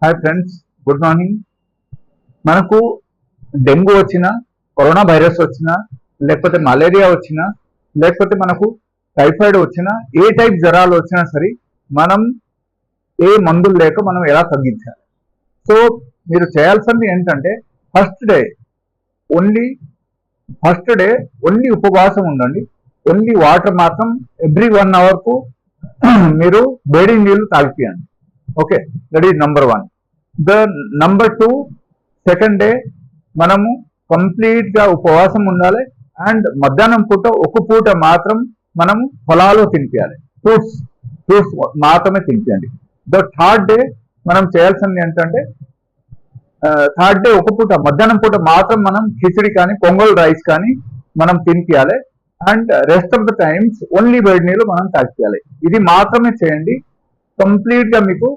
Hi friends, good morning. మనకు dengue వచ్చినా, corona virus వచ్చినా, లేకపోతే మలేరియా వచ్చినా, లేకపోతే మనకు టైఫాయిడ్ వచ్చినా, ఏ టైప్ జ్వరాలు వచ్చినా సరే మనం ఏ మందులు లేక మనం ఎలా తగ్గించాలి. సో మీరు చేయాల్సింది ఏంటంటే ఫస్ట్ డే ఓన్లీ ఉపవాసం ఉండండి. ఓన్లీ వాటర్ మాత్రం ఎవ్రీ 1 అవర్కు మీరు వేడి నీళ్ళు తాగిపియండి. Okay, that is number 1. The number 2, second day మనము కంప్లీట్ గా ఉపవాసం ఉండాలి. అండ్ మధ్యాహ్నం పూట ఒక పూట మాత్రం మనం పొలాలు తినిపించాలి, ఫ్రూట్స్ మాత్రమే తినిపించండి. ద థర్డ్ డే మనం చేయాల్సింది ఏంటంటే థర్డ్ డే ఒక పూట మధ్యాహ్నం పూట మాత్రం మనం కిచిడి కానీ పొంగల్ రైస్ కానీ మనం తినిపించాలి. And rest of the times only వేడి నీళ్ళు మనం తాగిపించాలి. ఇది మాత్రమే చేయండి. కంప్లీట్ గా మీకు